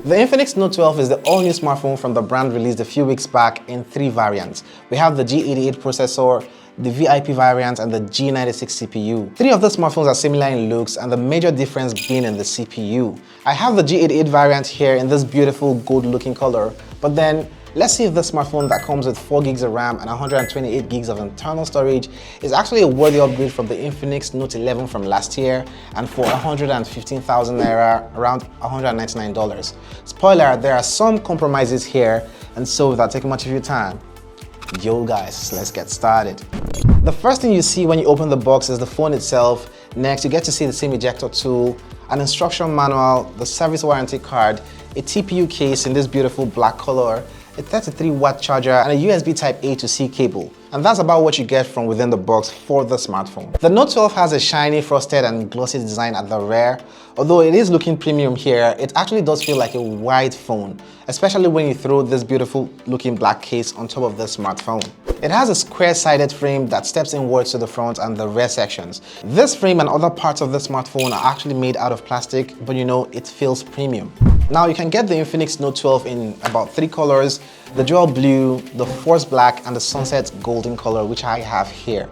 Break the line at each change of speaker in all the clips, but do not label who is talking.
The Infinix Note 12 is the all-new smartphone from the brand released a few weeks back in 3 variants. We have the G88 processor, the VIP variant, and the G96 CPU. 3 of the smartphones are similar in looks, and the major difference being in the CPU. I have the G88 variant here in this beautiful gold-looking color, but then let's see if the smartphone that comes with 4 gigs of RAM and 128 gigs of internal storage is actually a worthy upgrade from the Infinix Note 11 from last year, and for 115,000 naira, around $199. Spoiler, there are some compromises here, and so without taking much of your time, yo guys, let's get started. The first thing you see when you open the box is the phone itself. Next, you get to see the SIM ejector tool, an instruction manual, the service warranty card, a TPU case in this beautiful black color, a 33-watt charger, and a USB Type-A to C cable. And that's about what you get from within the box for the smartphone. The Note 12 has a shiny, frosted, and glossy design at the rear. Although it is looking premium here, it actually does feel like a wide phone, especially when you throw this beautiful looking black case on top of the smartphone. It has a square-sided frame that steps inwards to the front and the rear sections. This frame and other parts of the smartphone are actually made out of plastic, but you know, it feels premium. Now you can get the Infinix Note 12 in about 3 colors: the dual blue, the forest black, and the sunset golden color, which I have here.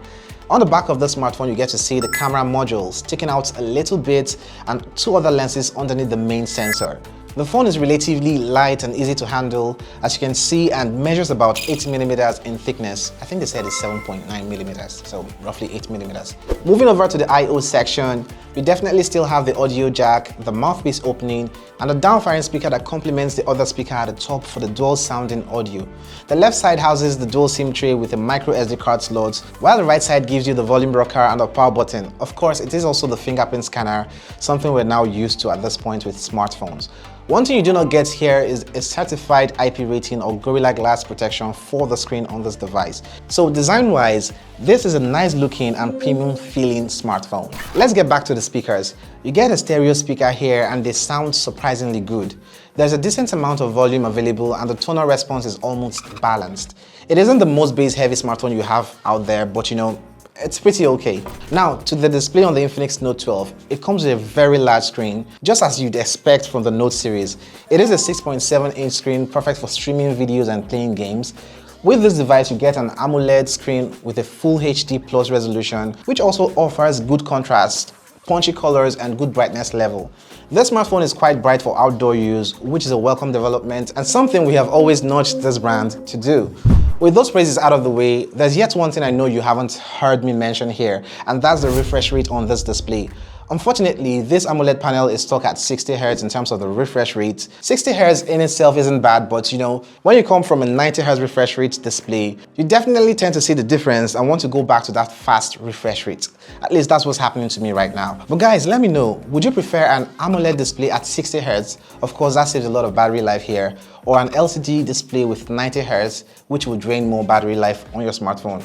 On the back of the smartphone, you get to see the camera module sticking out a little bit and 2 other lenses underneath the main sensor. The phone is relatively light and easy to handle, as you can see, and measures about 8mm in thickness. I think they said it's 7.9mm, so roughly 8mm. Moving over to the I/O section, we definitely still have the audio jack, the mouthpiece opening, and a down-firing speaker that complements the other speaker at the top for the dual sounding audio. The left side houses the dual SIM tray with a micro SD card slot, while the right side gives you the volume rocker and a power button. Of course, it is also the fingerprint scanner, something we're now used to at this point with smartphones. One thing you do not get here is a certified IP rating or Gorilla Glass protection for the screen on this device. So design-wise, this is a nice looking and premium feeling smartphone. Let's get back to the speakers. You get a stereo speaker here and they sound surprisingly good. There's a decent amount of volume available and the tonal response is almost balanced. It isn't the most bass-heavy smartphone you have out there, but you know, it's pretty okay. Now, to the display on the Infinix Note 12, it comes with a very large screen, just as you'd expect from the Note series. It is a 6.7-inch screen, perfect for streaming videos and playing games. With this device, you get an AMOLED screen with a Full HD Plus resolution, which also offers good contrast, punchy colors, and good brightness level. This smartphone is quite bright for outdoor use, which is a welcome development and something we have always nudged this brand to do. With those praises out of the way, there's yet one thing I know you haven't heard me mention here, and that's the refresh rate on this display. Unfortunately, this AMOLED panel is stuck at 60Hz in terms of the refresh rate. 60Hz in itself isn't bad, but you know, when you come from a 90Hz refresh rate display, you definitely tend to see the difference and want to go back to that fast refresh rate. At least that's what's happening to me right now. But guys, let me know, would you prefer an AMOLED display at 60Hz? Of course, that saves a lot of battery life here. Or an LCD display with 90Hz, which will drain more battery life on your smartphone?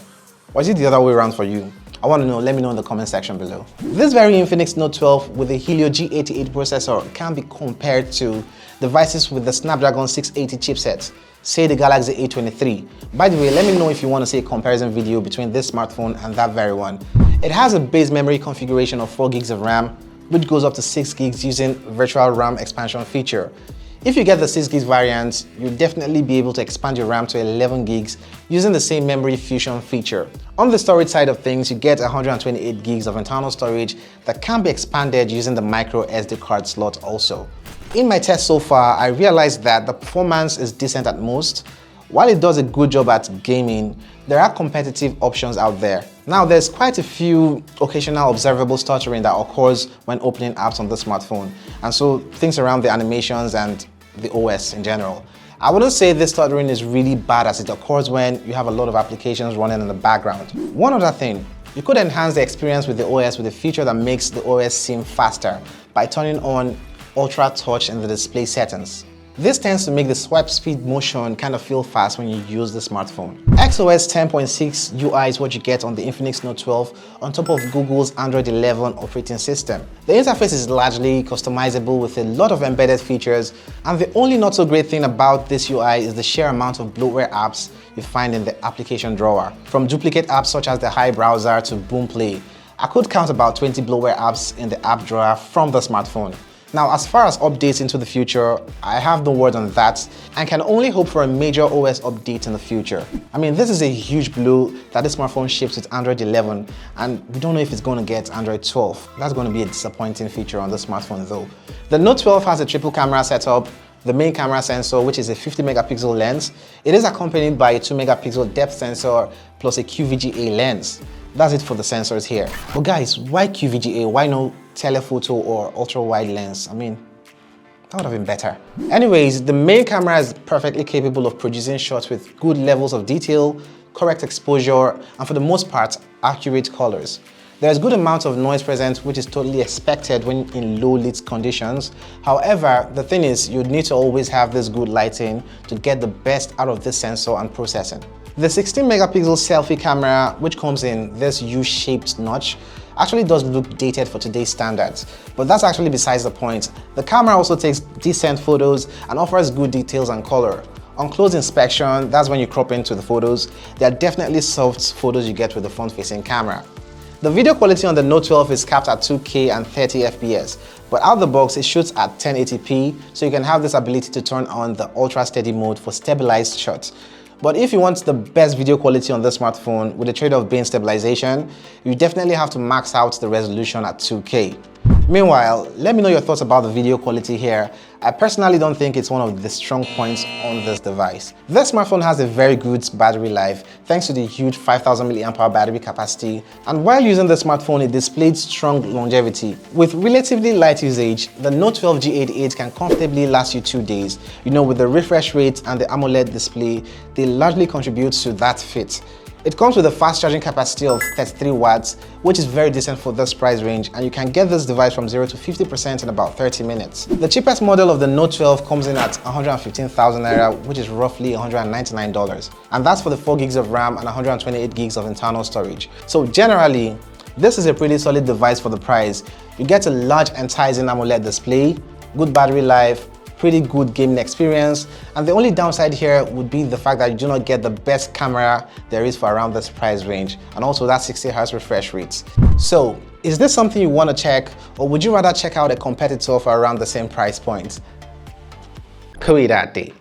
Or is it the other way around for you? I want to know, let me know in the comment section below. This very Infinix Note 12 with the Helio G88 processor can be compared to devices with the Snapdragon 680 chipset, say the Galaxy A23. By the way, let me know if you want to see a comparison video between this smartphone and that very one. It has a base memory configuration of 4 gigs of RAM, which goes up to 6 gigs using virtual RAM expansion feature. If you get the 6 gigs variant, you'll definitely be able to expand your RAM to 11 gigs using the same memory fusion feature. On the storage side of things, you get 128 gigs of internal storage that can be expanded using the micro SD card slot also. In my test so far, I realized that the performance is decent at most. While it does a good job at gaming, there are competitive options out there. Now, there's quite a few occasional observable stuttering that occurs when opening apps on the smartphone, and so things around the animations and the OS in general. I wouldn't say this stuttering is really bad as it occurs when you have a lot of applications running in the background. One other thing, you could enhance the experience with the OS with a feature that makes the OS seem faster by turning on Ultra Touch in the display settings. This tends to make the swipe speed motion kind of feel fast when you use the smartphone. XOS 10.6 UI is what you get on the Infinix Note 12 on top of Google's Android 11 operating system. The interface is largely customizable with a lot of embedded features, and the only not so great thing about this UI is the sheer amount of bloatware apps you find in the application drawer. From duplicate apps such as the Hi browser to Boom Play, I could count about 20 bloatware apps in the app drawer from the smartphone. Now, as far as updates into the future, I have no word on that and can only hope for a major OS update in the future. I mean, this is a huge blow that this smartphone ships with Android 11, and we don't know if it's going to get Android 12. That's going to be a disappointing feature on the smartphone though. The Note 12 has a triple camera setup, the main camera sensor, which is a 50 megapixel lens. It is accompanied by a 2 megapixel depth sensor plus a QVGA lens. That's it for the sensors here. But guys, why QVGA? Why no telephoto or ultra wide lens? I mean, that would have been better. Anyways, the main camera is perfectly capable of producing shots with good levels of detail, correct exposure, and for the most part, accurate colors. There's good amount of noise present, which is totally expected when in low lit conditions. However, the thing is, you'd need to always have this good lighting to get the best out of this sensor and processing. The 16 megapixel selfie camera, which comes in this U-shaped notch, actually does look dated for today's standards, but that's actually besides the point. The camera also takes decent photos and offers good details and color. On close inspection, that's when you crop into the photos. There are definitely soft photos you get with the front-facing camera. The video quality on the Note 12 is capped at 2K and 30 FPS, but out of the box it shoots at 1080p, so you can have this ability to turn on the ultra steady mode for stabilized shots. But if you want the best video quality on this smartphone with the trade-off being stabilization, you definitely have to max out the resolution at 2K. Meanwhile, let me know your thoughts about the video quality here. I personally don't think it's one of the strong points on this device. This smartphone has a very good battery life thanks to the huge 5000 mAh battery capacity, and while using the smartphone it displayed strong longevity. With relatively light usage, the Note 12 G88 can comfortably last you 2 days. You know, with the refresh rate and the AMOLED display, they largely contribute to that fit. It comes with a fast charging capacity of 33 watts, which is very decent for this price range, and you can get this device from 0 to 50% in about 30 minutes. The cheapest model of the Note 12 comes in at 115,000 naira, which is roughly $199, and that's for the 4 gigs of RAM and 128 gigs of internal storage. So generally, this is a pretty solid device for the price. You get a large enticing AMOLED display, good battery life, pretty good gaming experience, and the only downside here would be the fact that you do not get the best camera there is for around this price range, and also that 60Hz refresh rate. So, is this something you want to check, or would you rather check out a competitor for around the same price point? That day.